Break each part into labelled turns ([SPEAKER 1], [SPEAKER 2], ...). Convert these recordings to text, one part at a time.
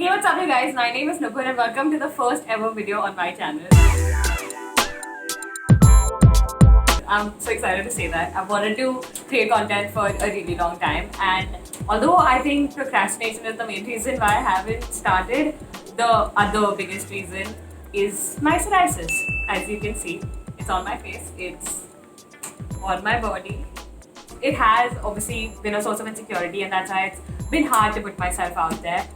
[SPEAKER 1] Hey, what's up, you guys? My name is Nupur and welcome to the first ever video on my channel. I'm so excited to say that. I've wanted to create content for a really long time, and although I think procrastination is the main reason why I haven't started, the other biggest reason is my psoriasis. As you can see, it's on my face, it's on my body. It has obviously been a source of insecurity, and that's why it's been hard to put myself out there.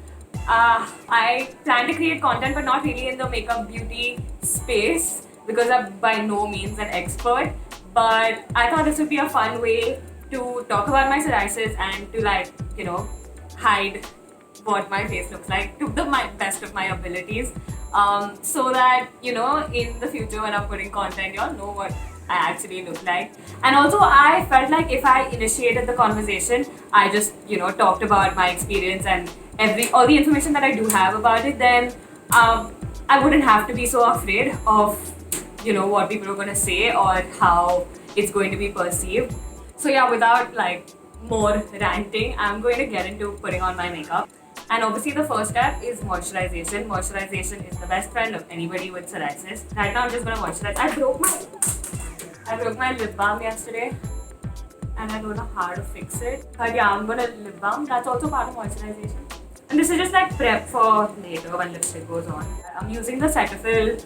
[SPEAKER 1] I plan to create content, but not really in the makeup beauty space because I'm by no means an expert. But I thought this would be a fun way to talk about my psoriasis and to hide what my face looks like to the best of my abilities, so that in the future when I'm putting content, y'all know what I actually look like. And also, I felt like if I initiated the conversation, I just talked about my experience and all the information that I do have about it, then I wouldn't have to be so afraid of what people are going to say or how it's going to be perceived. So yeah, without more ranting, I'm going to get into putting on my makeup. And obviously the first step is moisturization. Moisturization is the best friend of anybody with psoriasis. Right now I'm just going to moisturize. I broke my lip balm yesterday and I don't know how to fix it. But yeah, I'm going to lip balm. That's also part of moisturization. And this is just like prep for later when lipstick goes on. I'm using the Cetaphil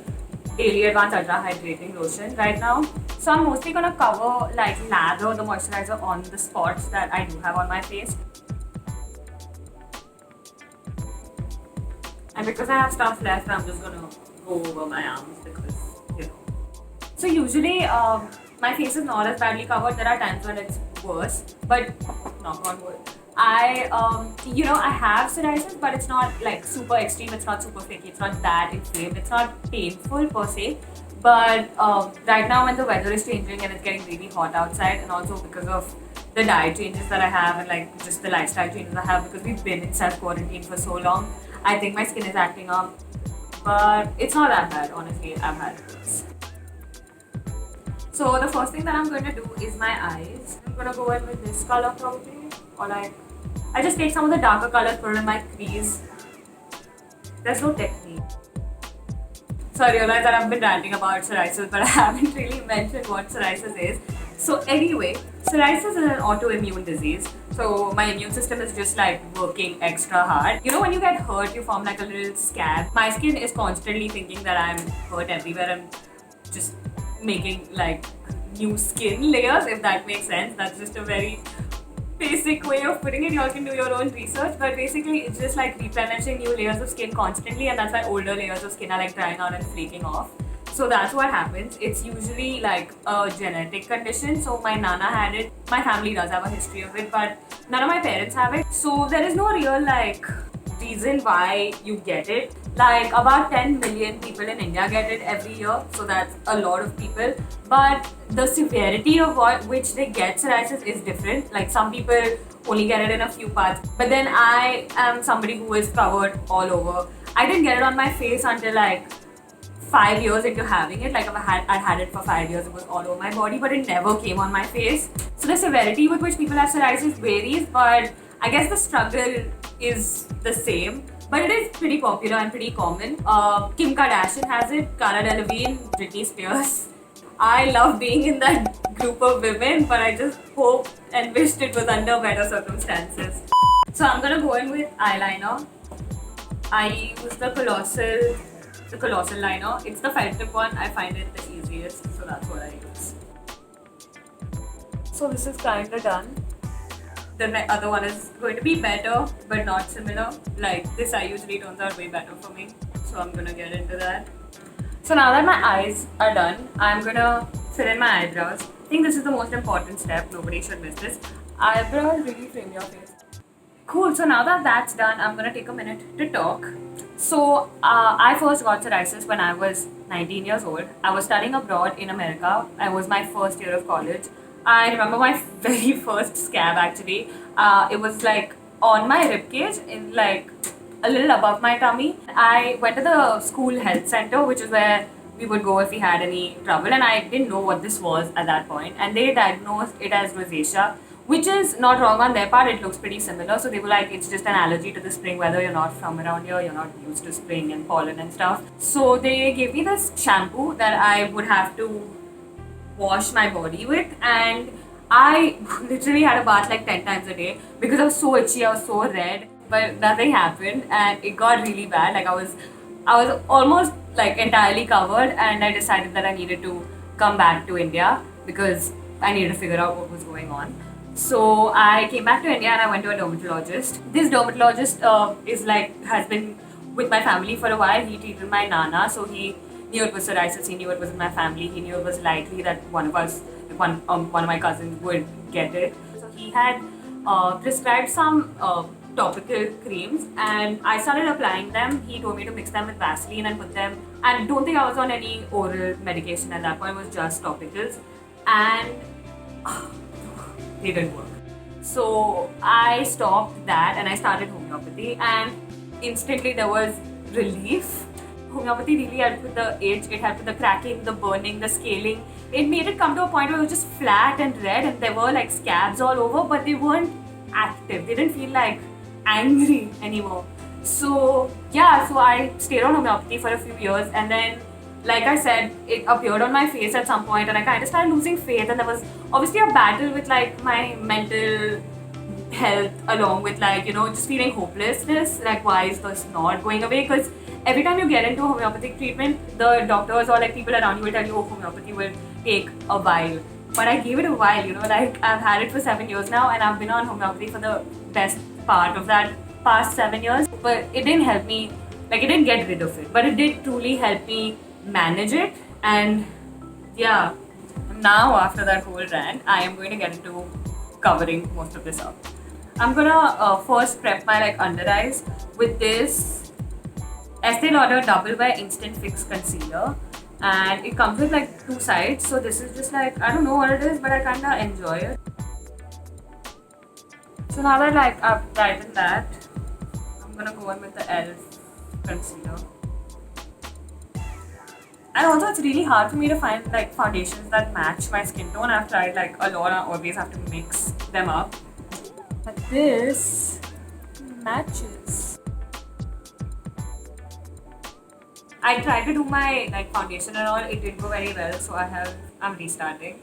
[SPEAKER 1] Daily Advanced Ultra Hydrating Lotion right now. So I'm mostly gonna cover lather the moisturizer on the spots that I do have on my face. And because I have stuff left, I'm just gonna go over my arms because So usually my face is not as badly covered. There are times when it's worse, but knock on wood. I have psoriasis, but it's not super extreme. It's not super flaky. It's not that inflamed. It's not painful per se. But right now when the weather is changing and it's getting really hot outside, and also because of the diet changes that I have and just the lifestyle changes I have because we've been in self-quarantine for so long, I think my skin is acting up. But it's not that bad, honestly. I've had it worse. So the first thing that I'm going to do is my eyes. I'm going to go in with this color probably, or I just take some of the darker colors, put it in my crease. There's no technique. So I realized that I've been ranting about psoriasis, but I haven't really mentioned what psoriasis is. So anyway, psoriasis is an autoimmune disease. So my immune system is just working extra hard. When you get hurt, you form a little scab. My skin is constantly thinking that I'm hurt everywhere and just making new skin layers, if that makes sense. That's just a very basic way of putting it. You all can do your own research, but basically it's just replenishing new layers of skin constantly, and that's why older layers of skin are drying out and flaking off. So that's what happens. It's usually a genetic condition. So my nana had it. My family does have a history of it, but none of my parents have it. So there is no real reason why you get it. About 10 million people in India get it every year, so that's a lot of people. But the severity of which they get psoriasis is different. Some people only get it in a few parts, but then I am somebody who is covered all over. I didn't get it on my face until 5 years into having it. I had it for 5 years. It was all over my body, but it never came on my face. So the severity with which people have psoriasis varies, but I guess the struggle is the same. But it is pretty popular and pretty common. Kim Kardashian has it, Cara Delevingne, Britney Spears. I love being in that group of women, but I just hope and wished it was under better circumstances. So I'm gonna go in with eyeliner. I use the Colossal liner. It's the felt tip one. I find it the easiest, so that's what I use. So this is kinda done. The other one is going to be better, but not similar. This eye usually turns out way better for me, so I'm gonna get into that. So now that my eyes are done, I'm gonna fill in my eyebrows. I think this is the most important step. Nobody should miss this. Eyebrows really frame your face. Cool, so now that that's done, I'm gonna take a minute to talk. So I first got psoriasis when I was 19 years old. I was studying abroad in America. It was my first year of college. I remember my very first scab actually. It was on my ribcage, in a little above my tummy. I went to the school health center, which is where we would go if we had any trouble, and I didn't know what this was at that point. And they diagnosed it as rosacea, which is not wrong on their part. It looks pretty similar. So they were like, it's just an allergy to the spring weather. You're not from around here. You're not used to spring and pollen and stuff. So they gave me this shampoo that I would have to wash my body with, and I literally had a bath like 10 times a day because I was so itchy, I was so red, but nothing happened, and it got really bad. Like I was almost like entirely covered, and I decided that I needed to come back to India because I needed to figure out what was going on. So I came back to India and I went to a dermatologist. This dermatologist has been with my family for a while. He treated my nana, so he knew it was psoriasis. He knew it was in my family. He knew it was likely that one of my cousins would get it. So he had prescribed some topical creams, and I started applying them. He told me to mix them with Vaseline and put them. And don't think I was on any oral medication at that point. It was just topicals, and they didn't work. So I stopped that and I started homeopathy, and instantly there was relief. Homeopathy really helped with the itch, it helped with the cracking, the burning, the scaling. It made it come to a point where it was just flat and red, and there were like scabs all over, but they weren't active. They didn't feel like angry anymore. So yeah, so I stayed on homeopathy for a few years, and then like I said, it appeared on my face at some point, and I kind of started losing faith, and there was obviously a battle with like my mental health along with like, you know, just feeling hopelessness, like why is this not going away? Because every time you get into homeopathic treatment, the doctors or like people around you will tell you, oh, homeopathy will take a while. But I gave it a while, you know, like I've had it for 7 years now, and I've been on homeopathy for the best part of that past 7 years. But it didn't help me, like it didn't get rid of it, but it did truly help me manage it. And yeah, now after that whole rant, I am going to get into covering most of this up. I'm gonna first prep my like under eyes with this Estee Lauder Double Wear Instant Fix Concealer, and it comes with like 2 sides. So this is just like, I don't know what it is, but I kinda enjoy it. So now that like I've tried that, I'm gonna go in with the ELF concealer. And also it's really hard for me to find like foundations that match my skin tone. I've tried like a lot, I always have to mix them up. But this matches. I tried to do my like foundation and all, it didn't go very well, so I'm restarting.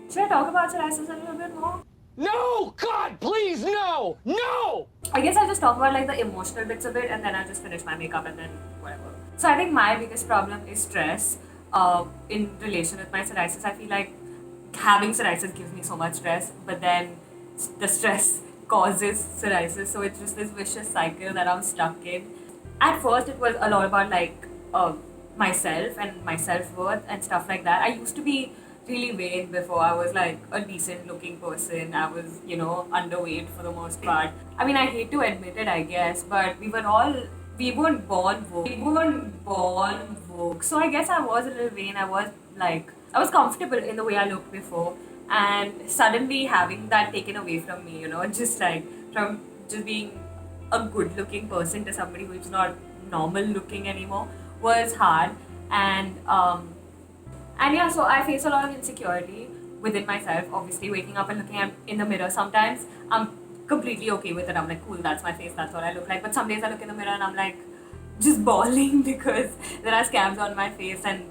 [SPEAKER 1] Should I talk about psoriasis a little bit more?
[SPEAKER 2] No! God, please, no! No!
[SPEAKER 1] I guess I'll just talk about like the emotional bits of it, and then I'll just finish my makeup and then whatever. So I think my biggest problem is stress in relation with my psoriasis. I feel like having psoriasis gives me so much stress, but then the stress causes psoriasis, so it's just this vicious cycle that I'm stuck in. At first it was a lot about like myself and my self-worth and stuff like that. I used to be really vain before. I was like a decent looking person. I was, you know, underweight for the most part. I mean, I hate to admit it, I guess, but we weren't born Vogue. So I guess I was a little vain. I was comfortable in the way I looked before, and suddenly having that taken away from me, you know, just like from just being a good looking person to somebody who's not normal looking anymore was hard. And yeah, so I face a lot of insecurity within myself. Obviously, waking up and looking in the mirror, sometimes I'm completely okay with it. I'm like, cool, that's my face, that's what I look like. But some days I look in the mirror and I'm like, just bawling because there are scabs on my face, and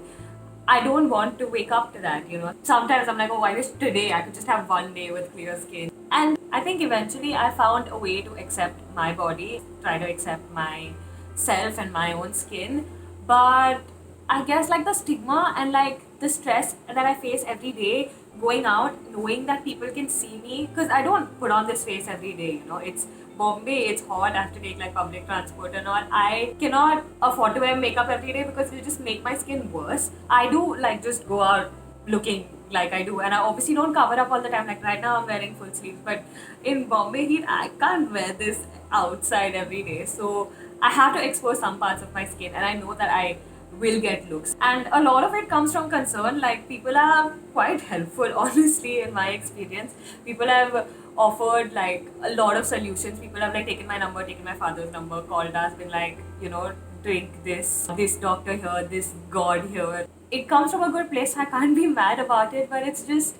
[SPEAKER 1] I don't want to wake up to that, you know. Sometimes I'm like, oh, I wish today I could just have one day with clear skin. And I think eventually I found a way to accept my body, try to accept myself and my own skin. But I guess like the stigma and like the stress that I face every day going out, knowing that people can see me, because I don't put on this face every day, you know. It's Bombay, it's hot, I have to take like public transport and all. I cannot afford to wear makeup every day because it'll just make my skin worse. I do like just go out looking like I do, and I obviously don't cover up all the time. Like right now I'm wearing full sleeves, but in Bombay heat I can't wear this outside every day. So I have to expose some parts of my skin, and I know that I will get looks, and a lot of it comes from concern. Like people are quite helpful honestly in my experience. People have offered like a lot of solutions. People have like taken my number, taken my father's number, called us, been like, you know, drink this doctor here, this god here. it comes from a good place. I can't be mad about it, but it's just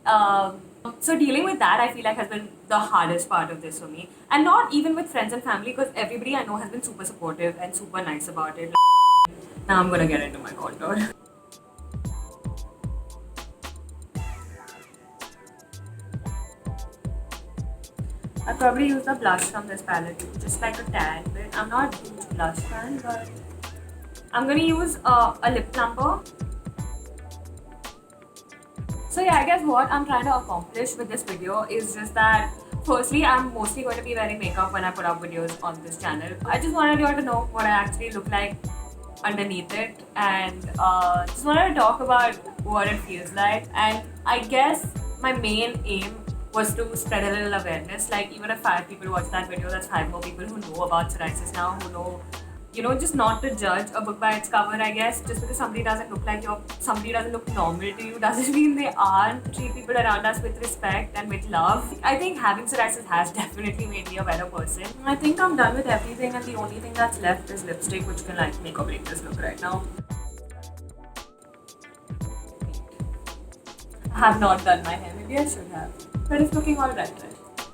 [SPEAKER 1] so dealing with that, I feel like has been the hardest part of this for me, and not even with friends and family, because everybody I know has been super supportive and super nice about it. Now I'm gonna get into my contour. I probably use the blush from this palette too, just like a tad bit. I'm not a huge blush fan, but I'm gonna use a lip plumper. So yeah, I guess what I'm trying to accomplish with this video is just that firstly, I'm mostly going to be wearing makeup when I put up videos on this channel. I just wanted you all to know what I actually look like underneath it, and just wanted to talk about what it feels like. And I guess my main aim was to spread a little awareness. Like, even if 5 people watch that video, that's 5 more people who know about psoriasis now, who know, you know, just not to judge a book by its cover, I guess. Just because somebody doesn't look like somebody doesn't look normal to you doesn't mean they aren't. Treat people around us with respect and with love. I think having psoriasis has definitely made me a better person. I think I'm done with everything, and the only thing that's left is lipstick, which can like make or break this look right now. I have not done my hair, maybe I should have, but it's looking alright.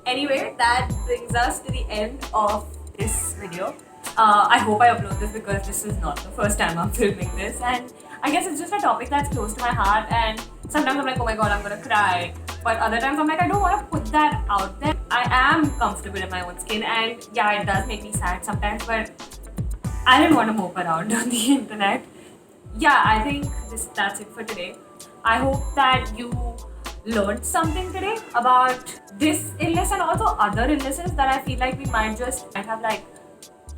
[SPEAKER 1] Anyway, that brings us to the end of this video. I hope I upload this because this is not the first time I'm filming this, and I guess it's just a topic that's close to my heart, and sometimes I'm like, oh my god, I'm gonna cry, but other times I'm like, I don't want to put that out there. I am comfortable in my own skin, and yeah, it does make me sad sometimes, but I didn't want to mope around on the internet. Yeah, I think that's it for today. I hope that you learned something today about this illness and also other illnesses that I feel like we might have like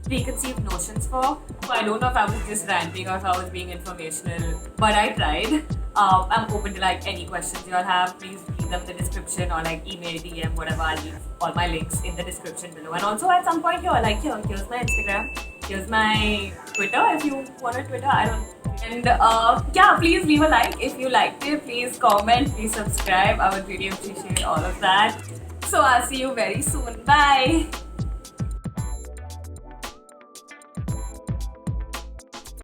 [SPEAKER 1] preconceived notions for. So I don't know if I was just ranting or if I was being informational, but I tried. I'm open to like any questions you all have. Please leave them in the description or like email, DM, whatever. I'll leave all my links in the description below. And also at some point here, like here's my Instagram, here's my Twitter if you want a Twitter, I don't. And yeah, please leave a like if you liked it. Please comment, please subscribe. I would really appreciate all of that. So I'll see you very soon. Bye.